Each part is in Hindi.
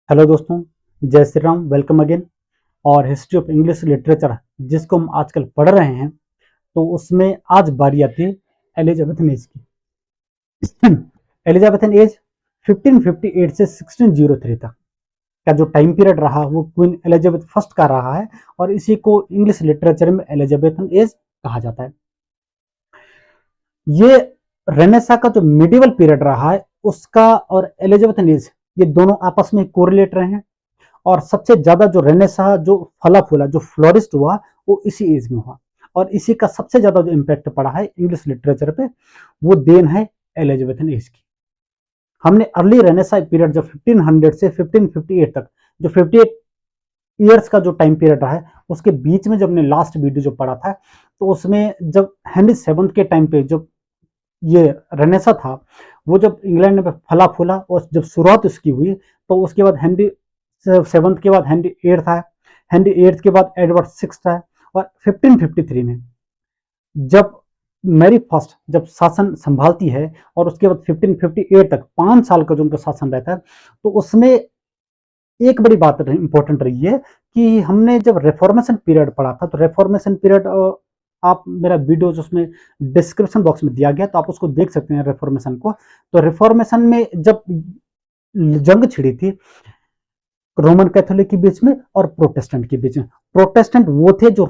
हेलो दोस्तों, जय श्री राम। Welcome again. और हिस्ट्री ऑफ इंग्लिश लिटरेचर जिसको हम आजकल पढ़ रहे हैं, तो उसमें आज बारी आती है एलिजाबेथन एज की। एलिजाबेथन एज 1558 से 1603 तक का जो टाइम पीरियड रहा वो क्वीन एलिजाबेथ फर्स्ट का रहा है, और इसी को इंग्लिश लिटरेचर में एलिजाबेथन एज कहा जाता है। ये रेनेसा का जो मिडिवल पीरियड रहा है उसका और एलिजाबेथन एज, ये दोनों आपस में कोरिलेट रहे हैं। और सबसे ज्यादा जो रेनेसा जो फला फूला जो फ्लोरिस्ट हुआ वो इसी एज में हुआ, और इसी का सबसे ज्यादा जो इम्पैक्ट पड़ा है इंग्लिश लिटरेचर पे वो देन है एलिजाबेथन एज की। हमने अर्ली रेनेसा पीरियड जो 1500 से 1558 तक, जो 58 ईयर्स का जो टाइम पीरियड रहा है, उसके बीच में जब हमने लास्ट वीडियो जो पढ़ा था, तो उसमें जब हेनरी सेवंथ के टाइम पे जब ये रेनेसा था, वो जब इंग्लैंड में फला फूला और जब शुरुआत उसकी हुई, तो उसके बाद हेनरी सेवंथ के बाद हेनरी एट्थ आया, हेनरी एट्थ के बाद एडवर्ड सिक्स्थ आया, और 1553 में जब मैरी फर्स्ट जब शासन संभालती है, और उसके बाद 1558 तक 5 साल का जो उनका शासन रहता है, तो उसमें एक बड़ी बात इंपॉर्टेंट रही है कि हमने जब रेफॉर्मेशन पीरियड पढ़ा था, तो रेफॉर्मेशन पीरियड आप मेरा वीडियो जो उसमें डिस्क्रिप्शन बॉक्स में दिया गया, तो आप उसको देख सकते हैं रेफॉर्मेशन को। तो रेफॉर्मेशन में जब जंग छिड़ी थी रोमन कैथोलिक के बीच में और प्रोटेस्टेंट के बीच में, प्रोटेस्टेंट वो थे जो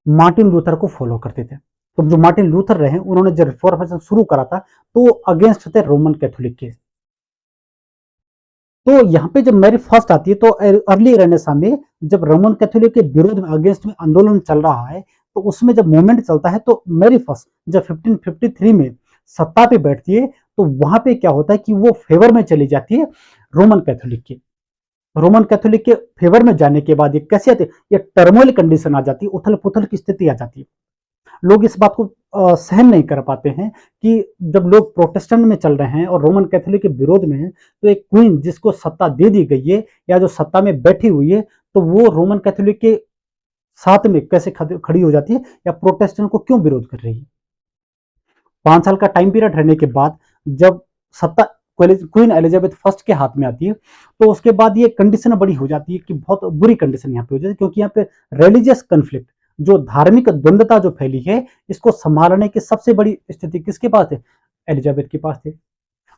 मार्टिन लूथर को फॉलो करते थे। तो जो मार्टिन लूथर रहे उन्होंने जब रिफॉर्मेशन शुरू करा था, तो अगेंस्ट थे रोमन कैथोलिक के। तो यहाँ पे जब मैरी फर्स्ट आती है, तो अर्ली रेनेसा में जब रोमन कैथोलिक के विरोध में अगेंस्ट में आंदोलन चल रहा है, तो उसमें जब मूवमेंट चलता है, तो मैरी फर्स्ट जब 1553 में सत्ता पे बैठती है, तो वहां पे क्या होता है कि वो फेवर में चली जाती है रोमन कैथोलिक के। रोमन कैथोलिक के फेवर में जाने के बाद ये कैसे आती है, ये टर्मोइल कंडीशन आ जाती है, उथल पुथल की स्थिति आ जाती है। लोग इस बात को सहन नहीं कर पाते हैं कि जब लोग प्रोटेस्टेंट में चल रहे हैं और रोमन कैथोलिक के विरोध में है, तो एक क्वीन जिसको सत्ता दे दी गई है या जो सत्ता में बैठी हुई है, तो वो रोमन कैथोलिक के साथ में कैसे खड़ी हो जाती है या प्रोटेस्टेंट को क्यों विरोध कर रही है। 5 साल का टाइम पीरियड रहने के बाद जब सत्ता क्वीन एलिजाबेथ फर्स्ट के हाथ में आती है, तो उसके बाद ये कंडीशन बड़ी हो जाती है कि बहुत बुरी कंडीशन यहाँ पे हो जाती है, क्योंकि यहाँ पे रिलीजियस कन्फ्लिक्ट जो धार्मिक द्वंद्वता जो फैली है, इसको संभालने की सबसे बड़ी स्थिति किसके पास है, एलिजाबेथ के पास थे।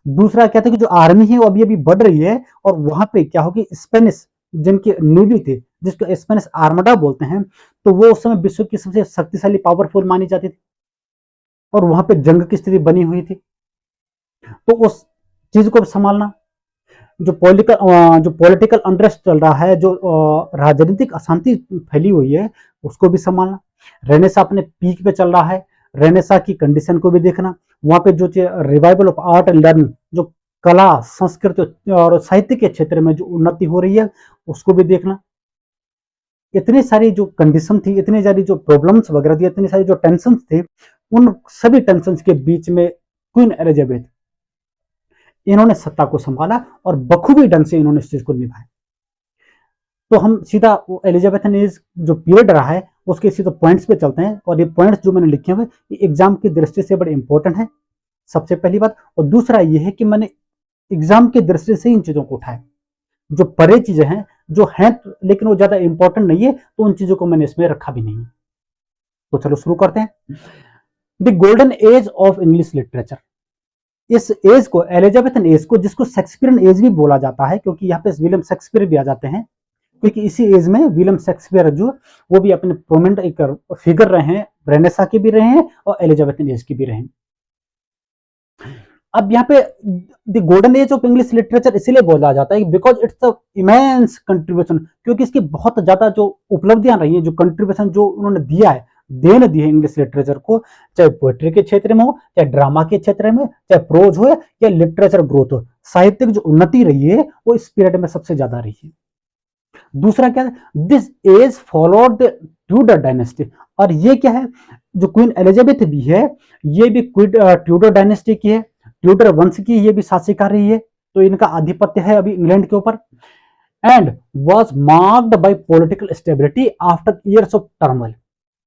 दूसरा क्या था कि जो आर्मी है वो अभी अभी बढ़ रही है, और वहां पे क्या होगी, स्पेनिश जिनके नेवी थे जिसको स्पेनिश आर्मडा बोलते हैं, तो वो उस समय विश्व की सबसे शक्तिशाली पावरफुल मानी जाती थी, और वहां पे जंग की स्थिति बनी हुई थी। तो उस चीज को संभालना, जो पॉलिटिकल अनरेस्ट चल रहा है, जो राजनीतिक अशांति फैली हुई है, उसको भी संभालना। रेनेसा अपने पीक पे चल रहा है, रेनेसा की कंडीशन को भी देखना। वहां पे जो revival of art and learn, जो कला संस्कृति और साहित्य के क्षेत्र में जो उन्नति हो रही है, उसको भी देखना। इतनी सारी जो कंडीशन थी, इतनी सारी जो प्रॉब्लम्स वगैरह थी, इतनी सारी जो टेंशन थे, उन सभी टेंशन के बीच में क्वीन एलिजाबेथ इन्होंने सत्ता को संभाला और बखूबी ढंग से इन्होंने इस चीज को निभाया। तो हम सीधा एलिजाबेथन एज जो पीरियड रहा है उसके सीधे पॉइंट्स पे चलते हैं, और ये पॉइंट्स जो मैंने लिखे हुए ये एग्जाम की दृष्टि से बड़े इंपॉर्टेंट है, सबसे पहली बात। और दूसरा ये है कि मैंने एग्जाम की दृष्टि से इन चीजों को उठाया, जो परे चीजें हैं जो हैं लेकिन वो ज्यादा इंपॉर्टेंट नहीं है, तो उन चीजों को मैंने इसमें रखा भी नहीं। तो चलो शुरू करते हैं। The golden age of English literature, इस एज को एलिजाबेथन एज को, जिसको शेक्सपियरन एज भी बोला जाता है, क्योंकि यहाँ पे विलियम शेक्सपियर भी आ जाते हैं, क्योंकि इसी एज में विलियम शेक्सपियर जो वो भी अपने प्रोमिनेंट एक फिगर रहे हैं, रेनेसा के भी रहे हैं और एलिजाबेथन एज के भी रहे हैं। अब यहाँ पे the golden age of English literature इसीलिए बोला जाता है because it's a immense contribution, क्योंकि इसकी बहुत ज्यादा जो उपलब्धियां रही हैं, जो कंट्रीब्यूशन जो उन्होंने दिया है, देन दी है इंग्लिश लिटरेचर को, चाहे पोएट्री के क्षेत्र में हो, चाहे ड्रामा के क्षेत्र में, चाहे प्रोज हो या लिटरेचर ग्रोथ हो, साहित्यिक जो उन्नति रही है वो इस पीरियड में सबसे ज्यादा रही है। दूसरा क्या है, this age followed the Tudor dynasty, और ये क्या है, जो क्वीन एलिजाबेथ भी है ये भी ट्यूडर डायनेस्टी की है, ट्यूडर वंश की ये भी शासिका रही है, तो इनका आधिपत्य है अभी इंग्लैंड के ऊपर। And was marked by political stability after years of turmoil,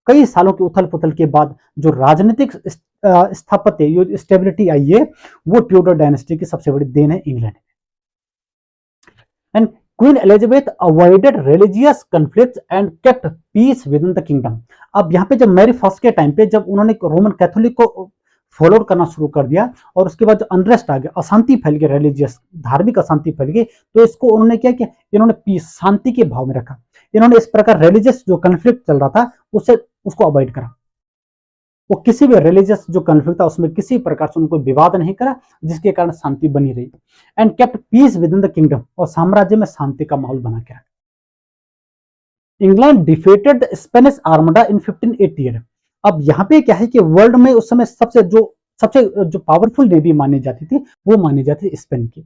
कई सालों की उथल पुथल के बाद जो राजनीतिक स्थापत्य जो स्टेबिलिटी आई है, वो ट्यूडर डायनेस्टी की सबसे बड़ी देन है England. And queen Elizabeth avoided religious conflicts and kept peace within the kingdom. अब यहाँ पे जब मैरी फर्स्ट के टाइम पे जब उन्होंने रोमन कैथोलिक को फॉलो करना शुरू कर दिया और उसके बाद जो अनरेस्ट आ गया, अशांति फैल गई, रिलीजियस धार्मिक अशांति फैल गई, तो इसको उन्होंने क्या किया, इन्होंने पीस शांति के भाव में रखा। इन्होंने इस प्रकार रिलीजियस जो कन्फ्लिक्ट चल रहा था उससे उसको अवॉइड करा। वो किसी भी रिलीजियस जो कन्फ्लिक्ट था उसमें किसी प्रकार से उनको विवाद नहीं करा, जिसके कारण शांति बनी रही। And kept peace within the kingdom, और साम्राज्य में शांति का माहौल बना के रखा। England defeated the Spanish Armada in 1588। अब यहाँ पे क्या है कि वर्ल्ड में उस समय सबसे जो पावरफुल नेवी मानी जाती थी वो मानी जाती थी स्पेन की।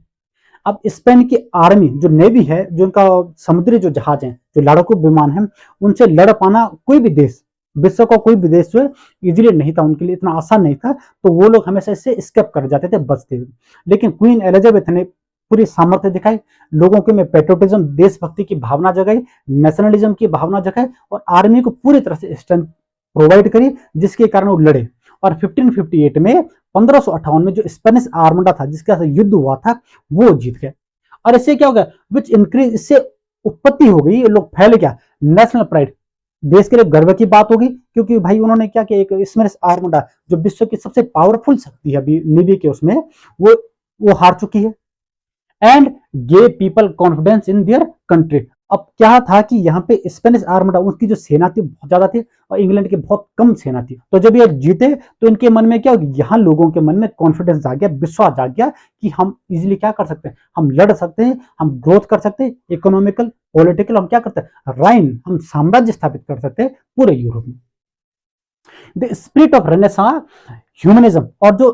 अब स्पेन की आर्मी जो नेवी है, जो उनका समुद्री जो जहाज है, जो लड़ाकू विमान है, उनसे लड़ पाना कोई भी देश, विश्व का कोई भी देश जो है इजीली नहीं था, उनके लिए इतना आसान नहीं था, तो वो लोग हमेशा इससे स्केप कर जाते थे बचते हुए। लेकिन क्वीन एलिजाबेथ ने पूरी सामर्थ्य दिखाई, लोगों के में पेट्रोटिज्म, देशभक्ति की भावना जगाई, नेशनलिज्म की भावना जगाई और आर्मी को पूरी तरह से स्ट्रेंथ प्रोवाइड करी, जिसके कारण वो लड़े। और 1558 में 1558 में जो स्पेनिश आर्मडा था जिसके साथ युद्ध हुआ था वो जीत गए। और इससे क्या हो गया, विच इंक्रीज, इससे उत्पत्ति हो गई, लोग फैल गया नेशनल प्राइड, देश के लिए गर्व की बात होगी, क्योंकि भाई उन्होंने क्या किया, एक स्पेनिश आर्मडा जो विश्व की सबसे पावरफुल शक्ति है अभी नेवी के उसमें, वो हार चुकी है। And gave people confidence in their country. अब क्या था कि यहाँ पे स्पेनिश आर्मडा, उसकी जो सेना थी बहुत ज्यादा थी और इंग्लैंड की बहुत कम सेना थी, तो जब ये जीते तो इनके मन में क्या हो गया, यहाँ लोगों के मन में कॉन्फिडेंस आ गया, विश्वास आ गया कि हम इजिली क्या कर सकते हैं, हम लड़ सकते हैं, हम ग्रोथ कर सकते हैं, इकोनॉमिकल पॉलिटिकल, हम क्या करते हैं, राइन, हम साम्राज्य स्थापित कर सकते हैं पूरे यूरोप में। The spirit of renaissance humanism, और जो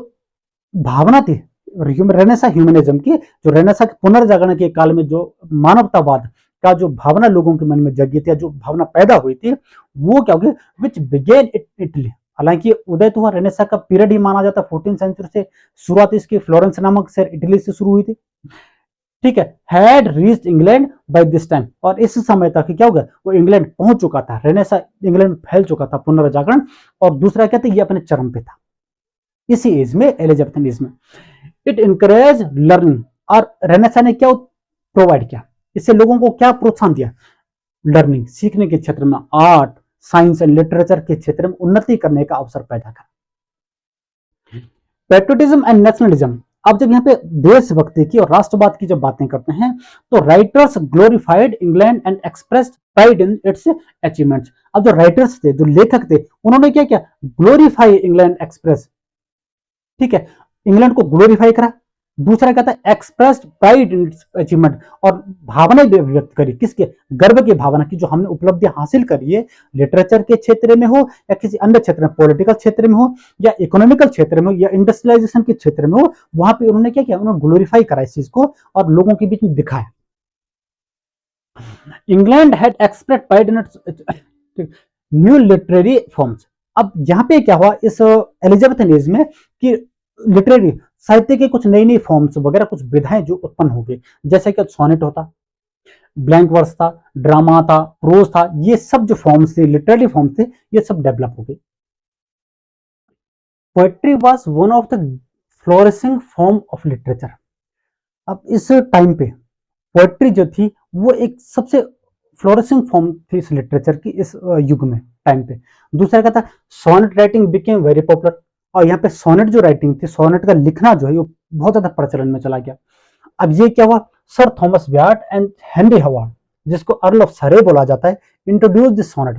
भावना थी रेनेसा ह्यूमनिज्म की, जो रेनेसा के पुनर्जागरण के काल में जो मानवतावाद का जो भावना लोगों के मन में जगी थी, जो भावना पैदा हुई थी, वो क्या होगी, विच बिगेन इटली। हालांकि उदय तो हुआ रेनेसा का पीरियड ही माना जाता, 14th सेंचुरी से शुरुआत इसकी फ्लोरेंस नामक शहर इटली से शुरू हुई थी, ठीक है, had reached England by this time, और इस समय तक क्या हो गया, वो इंग्लैंड पहुंच चुका था, रेनेसा इंग्लैंड में फैल चुका था, पुनर्जागरण। और दूसरा क्या था, ये अपने चरम पे था इसी एज में, एलिजाबेथन एज में। इट इनकरेज लर्निंग, और रेनेसा ने क्या प्रोवाइड किया, इससे लोगों को क्या प्रोत्साहन दिया, लर्निंग, सीखने के क्षेत्र में, आर्ट, साइंस एंड लिटरेचर के क्षेत्र में उन्नति करने का अवसर पैदा करा। पेट्रियोटिज्म एंड नेशनलिज्म, अब जब यहाँ पे देशभक्ति की और राष्ट्रवाद की जब बातें करते हैं तो writers glorified England and expressed pride in its achievements. अब जो राइटर्स थे, जो लेखक थे, उन्होंने क्या किया, ग्लोरीफाई इंग्लैंड, एक्सप्रेस, ठीक है, इंग्लैंड को ग्लोरीफाई करा। दूसरा क्या था, expressed pride in its achievement, और भावना व्यक्त करी, किसके, गर्व की भावना की, जो हमने उपलब्धि हासिल करी है, लिटरेचर के क्षेत्र में हो या किसी अन्य क्षेत्र में, पॉलिटिकल क्षेत्र में हो या इकोनॉमिकल क्षेत्र में हो या इंडस्ट्रियलाइजेशन के क्षेत्र में हो, वहां पे उन्होंने क्या किया, उन्होंने ग्लोरीफाई करा इस चीज को और लोगों के बीच में दिखाया। England had expressed pride in its new literary forms. अब यहाँ पे क्या हुआ इस एलिजाबेथन एज में कि लिटरेरी साहित्य के कुछ नई नई फॉर्म्स वगैरह, कुछ विधाएं जो उत्पन्न हो गई, जैसे कि सोनेट होता, ब्लैंक वर्स था, ड्रामा था, प्रोज था, ये सब जो फॉर्म्स थे, लिटरेरी फॉर्म्स थे, ये सब डेवलप हो गई। Poetry was one of the flourishing form of literature. अब इस टाइम पे पोएट्री जो थी वो एक सबसे फ्लोरिशिंग फॉर्म थी इस लिटरेचर की, इस युग में, टाइम पे। दूसरा क्या था, sonnet writing became very popular, और यहाँ पे सोनेट जो राइटिंग थी, सोनेट का लिखना जो है वो बहुत ज्यादा प्रचलन में चला गया। अब ये क्या हुआ, sir Thomas Wyatt and Henry Harvard, जिसको अर्ल ऑफ सरे बोला जाता है, इंट्रोड्यूस दिस सोनेट।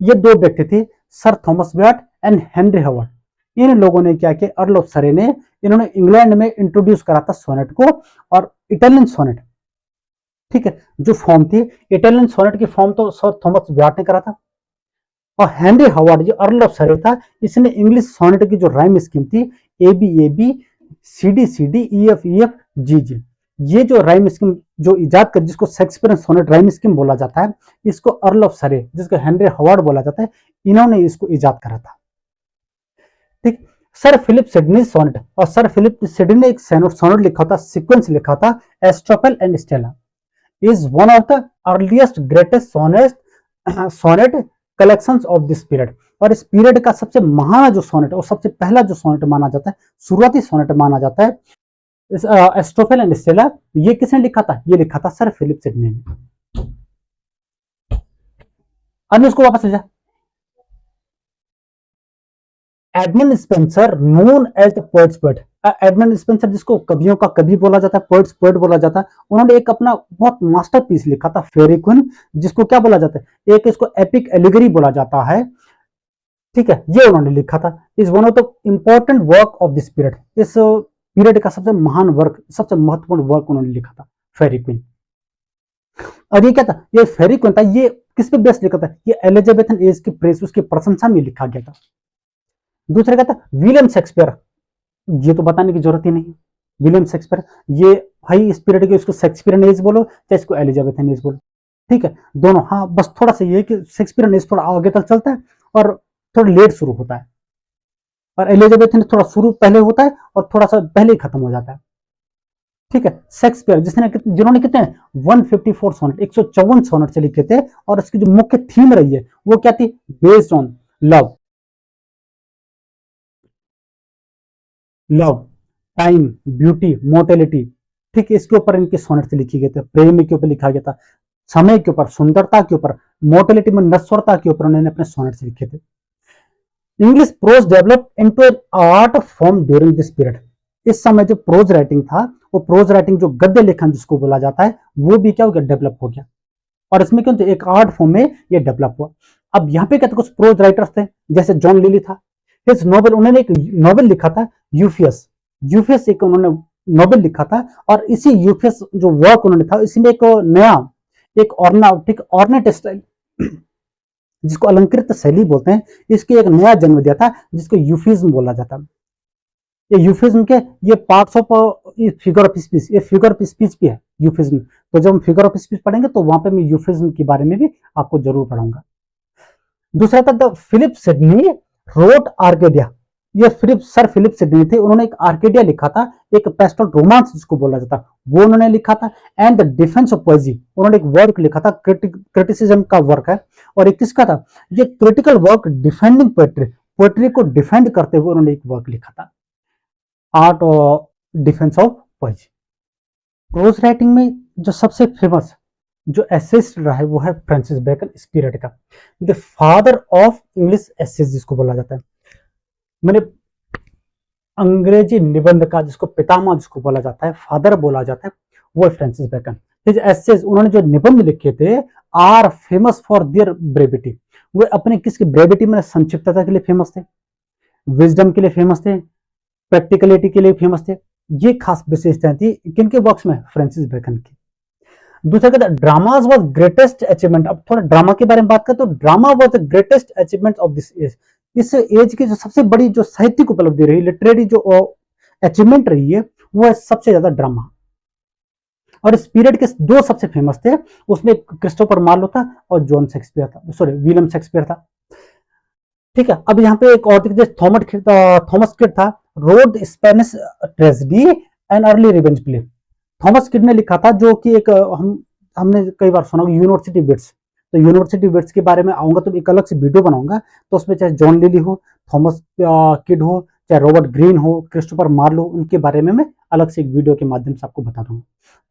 ये दो व्यक्ति थे, sir Thomas Wyatt and Henry Howard. इन लोगों ने क्या किया, अर्ल ऑफ सरे ने, इन्होंने इंग्लैंड में इंट्रोड्यूस करा था सोनेट को, और इटालियन सोनेट, ठीक है, जो फॉर्म थी, इटालियन सोनेट की फॉर्म तो सर थॉमस व्याट ने करा था, और हेनरी हवार्ड जो अर्ल ऑफ सरे था, इसने इंग्लिश सोनेट की जो राइम स्कीम थी, A B C D E F G G, ये जो राइम स्कीम जो इजाद कर, जिसको शेक्सपियर सोनेट राइम स्कीम बोला जाता है, इसको अर्ल ऑफ सरे, जिसको हेनरी हवार्ड बोला जाता है, इन्होंने इसको इजाद करा था, ठीक। सर फिलिप सिडनी सोनेट, और सर फिलिप सिडनी ने एक सोनेट लिखा था, सीक्वेंस लिखा था, Astrophel and Stella, is one of the earliest greatest sonnet collections of this period. और इस पीरियड का सबसे महान जो सोनेट और सबसे पहला जो सोनेट माना जाता है, शुरुआती सोनेट माना जाता है, एस्ट्रोफेल एंड स्टेला, ये किसने लिखा था? ये लिखा था सर फिलिप सिडनी ने। अब इसको वापस ले जा। Edmund Spenser known as the poet's poet, Edmund Spenser जिसको कवियों का कवि बोला जाता है, पोएट्स पोएट बोला जाता है, उन्होंने एक अपना बहुत मास्टरपीस लिखा था फेरी क्वीन, जिसको क्या बोला जाता है, एक इसको एपिक एलिगरी बोला जाता है, ठीक है, ये उन्होंने लिखा था। Is one of the important work of this period, इस पीरियड का सबसे महान वर्क, सबसे महत्वपूर्ण वर्क उन्होंने लिखा था फेरी क्वीन। और ये क्या था? ये फेरी क्वीन था, ये किस पे बेस्ड लिखा था? ये एलिजाबेथन एज की प्रेस, उसकी प्रशंसा में लिखा गया था। दूसरा क्या था? विलियम शेक्सपियर, ये तो बताने की जरूरत ही नहीं। विलियम शेक्सपियर, ये भाई इस पीरियड के, इसको शेक्सपियरन एज बोलो चाहे इसको एलिजाबेथन एज बोलो, ठीक है, दोनों। हाँ, बस थोड़ा सा ये कि शेक्सपियरन एज थोड़ा आगे तक चलता है और थोड़ा लेट शुरू होता है, और एलिजाबेथन थोड़ा शुरू पहले होता है और थोड़ा सा पहले ही खत्म हो जाता है, ठीक है। शेक्सपियर जिन्होंने कितने 154 सोनेट, 154 सोनेट से लिखे थे, और इसकी जो मुख्य थीम रही है वो क्या थी? Based on love, love, time, beauty, mortality, ठीक है, इसके ऊपर इनके सोनेट से लिखी गए थे। प्रेम के ऊपर लिखा गया था, समय के ऊपर, सुंदरता के ऊपर, मोर्टेलिटी में नश्वरता के ऊपर उन्होंने अपने सोनेट से लिखे थे। English pros develop into an art form during this period, इस समय जो प्रोज राइटिंग था, वो प्रोज राइटिंग जो गद्य लेखन जिसको बोला जाता है, वो भी क्या हो गया? डेवलप हो गया, और इसमें क्यों एक आर्ट फॉर्म में ये डेवलप हुआ। अब यहाँ पे क्या था? कुछ प्रोज राइटर्स थे, जैसे जॉन लिली था, हिज नोवेल, उन्होंने एक नोवेल लिखा था यूफियस, यूफियस एक उन्होंने नोवेल लिखा था, और इसी यूफियस जो वर्क उन्होंने था, इसमें एक नया, एक ऑर्नाटिक ऑर्नेट स्टाइल, जिसको अलंकृत शैली बोलते हैं, इसके एक नया जन्म दिया था, जिसको यूफिज्म बोला जाता है। ये यूफिज्म के ये parts of figure of speech, ये फिगर ऑफ स्पीच भी है यूफिज्म। तो जब हम फिगर ऑफ स्पीच पढ़ेंगे तो वहां पे मैं यूफिज्म के बारे में भी आपको जरूर पढ़ाऊंगा। दूसरा था the Philip Sidney wrote Arcadia, ये सर फिलिप सिडनी थे, उन्होंने एक आर्केडिया लिखा था, एक पेस्टल रोमांस जिसको बोला जाता, वो उन्होंने लिखा था। एंड द डिफेंस ऑफ पोएजी, उन्होंने एक वर्क लिखा था, क्रिटिसिज्म का वर्क है, और एक किसका था? ये critical work defending poetry, poetry को डिफेंड करते हुए उन्होंने एक वर्क लिखा था, आर्ट और डिफेंस ऑफ पोएजी। प्रोज राइटिंग में जो सबसे फेमस जो एसेस्ट रहा है वो है फ्रांसिस बेकन, इस पीरियड का the father of English essays जिसको बोला जाता है, मैंने अंग्रेजी निबंध का जिसको पितामह जिसको बोला जाता है, फादर बोला जाता है, वो है फ्रांसिस बेकन। हिज एसेज, उन्होंने जो निबंध लिखे थे, are famous for their brevity, वो अपने किसकी ब्रेविटी में, संक्षिप्तता के लिए फेमस थे, विजडम के लिए फेमस थे, प्रैक्टिकलिटी के लिए फेमस थे। ये खास विशेषताएं थी किनके वर्क्स में? फ्रांसिस बेकन की। दूसरा कहता है ड्रामाज वाज ग्रेटेस्ट अचीवमेंट, अब थोड़ा ड्रामा के बारे में बात करें तो drama was the greatest achievement of this age, इस एज की जो सबसे बड़ी जो साहित्यिक उपलब्धि रही, लिटरेरी जो अचीवमेंट रही है, वो है सबसे ज्यादा ड्रामा। और इस पीरियड के दो सबसे फेमस थे, उसमें क्रिस्टोफर मार्लो था और जॉन शेक्सपियर था, सॉरी विलियम शेक्सपियर था, ठीक है। अब यहाँ पे एक और थॉमस किड था, road Spanish tragedy and early revenge play, Thomas kid ने लिखा था, जो कि एक हमने कई बार सुना यूनिवर्सिटी बिट्स, तो यूनिवर्सिटी बिट्स के बारे में आऊंगा तो एक अलग से वीडियो बनाऊंगा, तो उसमें चाहे जॉन लिली हो, थॉमस किड हो, चाहे रॉबर्ट ग्रीन हो, क्रिस्टोफर मार्लो, उनके बारे में मैं अलग से एक वीडियो के माध्यम से आपको बता दूंगा।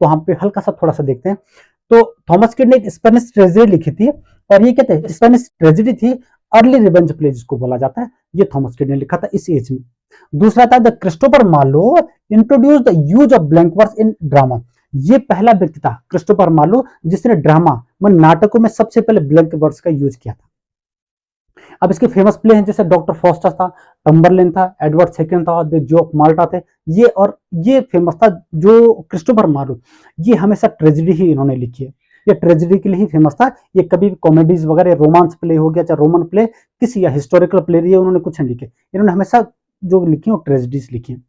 तो हम पे हल्का सा थोड़ा सा देखते हैं। तो थॉमस किड ने एक स्पेनिश ट्रेजेडी लिखी थी, और ये कहते हैं स्पेनिश ट्रेजेडी थी अर्ली रिवेंज प्ले जिसको बोला जाता है, ये थॉमस किड ने लिखा था इस एज में। दूसरा था the Christopher Marlowe introduce the use of blank verse in drama, ये पहला व्यक्ति था क्रिस्टोफर मार्लो जिसने ड्रामा में, नाटकों में सबसे पहले ब्लैंक वर्स का यूज किया था। अब इसके फेमस प्ले हैं जैसे डॉक्टर फॉस्टर था, टम्बरलेन था, एडवर्ड सेकंड था, द जो ऑफ माल्टा थे, ये और ये फेमस था। जो क्रिस्टोफर मार्लो, ये हमेशा ट्रेजेडी ही इन्होंने लिखी है, ये ट्रेजेडी के लिए ही फेमस था, ये कभी कॉमेडीज वगैरह, रोमांस प्ले हो गया चाहे रोमन प्ले, किसी या हिस्टोरिकल प्ले रही है, उन्होंने कुछ नहीं लिखे, इन्होंने हमेशा जो लिखी है वो ट्रेजेडीज लिखी है।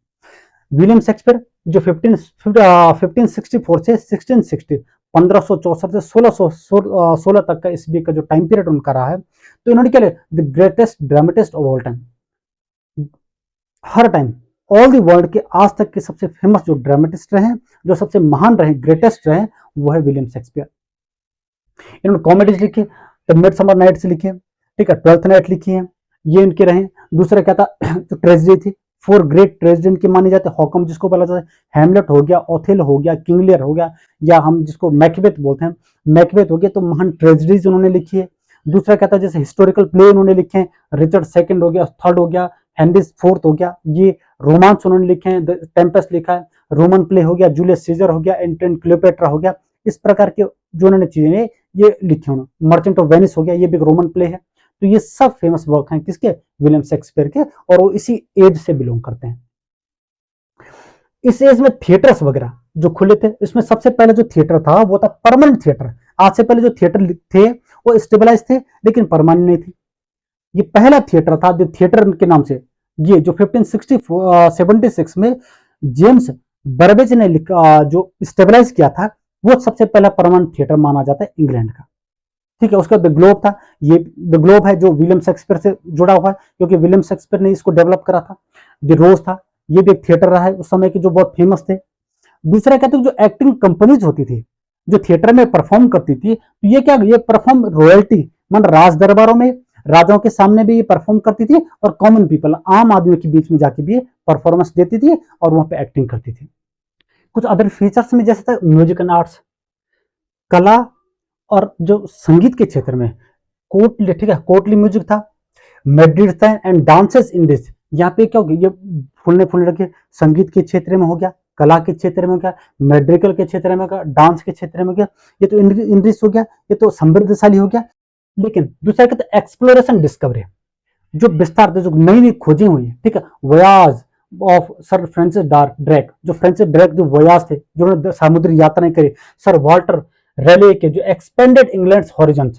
विलियम शेक्सपियर जो 1564 से 1660, 1564 से 1616 तक का ईस्वी का जो टाइम पीरियड उनका रहा है, तो इन्होंने क्या लिया? The greatest dramatist of all time, her time all the world के आज तक के सबसे फेमस जो ड्रामेटिस्ट रहे, जो सबसे महान रहे, ग्रेटेस्ट रहे, वो है विलियम शेक्सपियर। इन्होंने कॉमेडीज लिखी, द मिडसमर नाइट्स लिखी है, ठीक है, ट्वेल्थ नाइट लिखी है, ये इनके रहे। दूसरा क्या था? जो ट्रेजेडी थी 4 ग्रेट ट्रेजेडी की मानी जाती है, हॉकम जिसको बोला जाता है, हैमलेट हो गया, ओथेलो हो गया, किंग लियर हो गया, या हम जिसको मैकबेथ बोलते हैं, मैकबेथ हो गया। तो महान ट्रेजेडीज उन्होंने लिखी है। दूसरा कहता है जैसे हिस्टोरिकल प्ले उन्होंने लिखे हैं, रिचर्ड सेकंड हो गया, थर्ड हो गया, हेनरी फोर्थ हो गया, ये रोमांस उन्होंने लिखे हैं, टेम्पेस्ट लिखा है, रोमन प्ले हो गया, जूलियस सीजर हो गया, एंटोन क्लियोपेट्रा हो गया। इस प्रकार के जो उन्होंने चीजें ये लिखी उन्होंने, मर्चेंट ऑफ वेनिस हो गया, ये भी एक रोमन प्ले है। तो ये सब फेमस वर्क हैं किसके, विलियम शेक्सपियर के, और वो इसी एज से बिलोंग करते हैं। इस एज में थिएटर्स वगैरह जो खुले थे, इसमें सबसे पहले जो थिएटर था वो था परमानेंट थिएटर। आज से पहले जो थिएटर थे वो स्टेबलाइज थे लेकिन परमानेंट नहीं थे। ये पहला थिएटर था जो थिएटर के नाम से, ये जो 1576 में जेम्स बर्बेज ने जो स्टेबलाइज किया था, वो सबसे पहला परमानेंट थिएटर माना जाता है इंग्लैंड का। ठीक है, उसका द ग्लोब था, ये द ग्लोब है जो विलियम शेक्सपियर से जुड़ा हुआ है, क्योंकि विलियम शेक्सपियर ने इसको डेवलप करा था। द रोज था, ये भी एक थिएटर रहा है उस समय के, जो बहुत फेमस थे। दूसरा कहते हैं जो एक्टिंग कंपनीज होती थी जो थिएटर में परफॉर्म करती थी, तो ये क्या, ये परफॉर्म रॉयल्टी, मतलब राज दरबारों में, राजाओं के सामने भी ये परफॉर्म करती थी, और कॉमन पीपल, आम आदमियों के बीच में जाके भी परफॉर्मेंस देती थी और वहां पे एक्टिंग करती थी। कुछ अदर फीचर्स में जैसे था म्यूजिक एंड आर्ट्स, कला और जो संगीत के क्षेत्र में कोर्टली, ठीक है, कोर्टली म्यूजिक था, मेड्रिड था एंड डांसेस इन दिस। यहाँ पे क्या हो गया, ये फूलने फूलने लगे, संगीत के क्षेत्र में हो गया, कला के क्षेत्र में हो गया, मेड्रिकल के क्षेत्र में हो गया, डांस के क्षेत्र में हो गया, ये तो इंग्लिश हो गया, ये तो समृद्धशाली हो गया। लेकिन दूसरा कहते हैं एक्सप्लोरेशन डिस्कवरी, जो विस्तार, जो नई नई खोजें हुई, ठीक है, वयाज ऑफ सर फ्रांसिस ड्रेक, जो फ्रांसिस ड्रेक जो वयाज थे, जो समुद्री यात्राएं करी, सर वाल्टर रेले के जो एक्सपेंडेड इंग्लैंड हॉरिजन,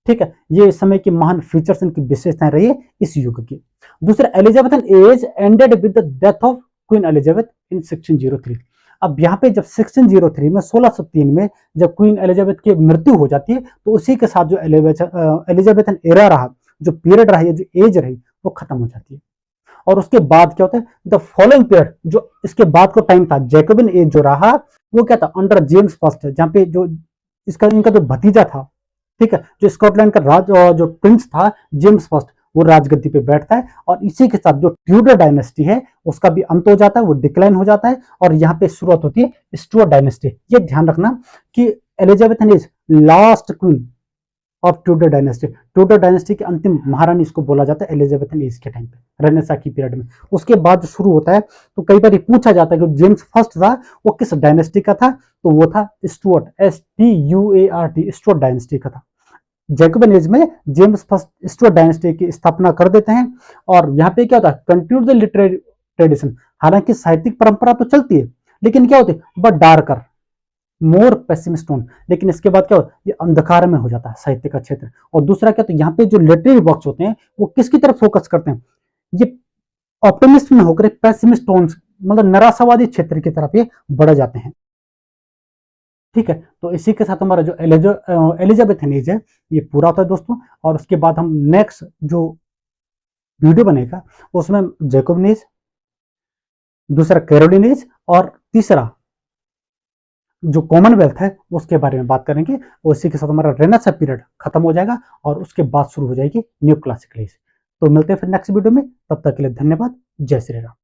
ठीक है, ये इस समय की महान फीचर्स, इनकी विशेषताएं रही है इस युग की। दूसरा, Elizabethan age ended with the death of queen Elizabeth in 1603। अब यहाँ पे जब 1603 में 1603 में जब क्वीन एलिजाबेथ की मृत्यु हो जाती है, तो उसी के साथ जो एलिजाबेथन एरा रहा, जो पीरियड रहा, जो एज रही, वो खत्म हो जाती है। और उसके बाद क्या होता है, द फॉलोइंग पीरियड, जो इसके बाद को टाइम था, जैकोबिन एज जो रहा, वो क्या था, अंडर जेम्स फर्स्ट, जहाँ पे जो इसका इनका जो भतीजा था, ठीक है, जो स्कॉटलैंड का राज जो प्रिंस था जेम्स फर्स्ट, वो राजगद्दी पे बैठता है, और इसी के साथ जो ट्यूडर डायनेस्टी है उसका भी अंत हो जाता है, वो डिक्लाइन हो जाता है, और यहाँ पे शुरुआत होती है स्टुअर्ट डायनेस्टी। ये ध्यान रखना कि Elizabeth is last queen of Tudor dynasty, Tudor dynasty की अंतिम महारानी इसको बोला जाता है एलिजाबेथन एज के टाइम पे, रेनेसा की पीरियड में। उसके बाद जो शुरू होता है, तो कई बार ये पूछा जाता है कि जेम्स फर्स्ट था वो किस डायनेस्टी का था, तो वो था स्टुअर्ट, STUART, स्टुअर्ट डायनेस्टी का था। जैकोबिन एज में जेम्स फर्स्ट स्टुअर्ट डायनेस्टी की स्थापना कर देते हैं, और यहाँ पे क्या होता है, कंटिन्यू द लिटरेरी ट्रेडिशन, हालांकि साहित्यिक परंपरा तो चलती है, लेकिन क्या होती है, but darker, more pessimist tone. लेकिन इसके बाद क्या होता है, ये अंधकार में हो जाता है साहित्य का क्षेत्र। और दूसरा क्या, तो यहाँ पे जो लिटरेरी वर्क्स होते हैं वो किसकी तरफ फोकस करते हैं, ये ऑप्टिमिस्ट में होकर पेसिमिस्ट टोन, मतलब निराशावादी क्षेत्र की तरफ ये बढ़ जाते हैं। ठीक है, तो इसी के साथ हमारा जो एलिजाबेथन एज है ये पूरा होता है दोस्तों। और उसके बाद हम नेक्स्ट जो वीडियो बनेगा उसमें जैकोबिन एज, दूसरा कैरोलिन एज, और तीसरा जो कॉमनवेल्थ है उसके बारे में बात करेंगे। और इसी के साथ हमारा रेनेसां पीरियड खत्म हो जाएगा, और उसके बाद शुरू हो जाएगी न्यू क्लासिकल एज। तो मिलते हैं फिर नेक्स्ट वीडियो में, तब तक के लिए धन्यवाद। जय श्री राम।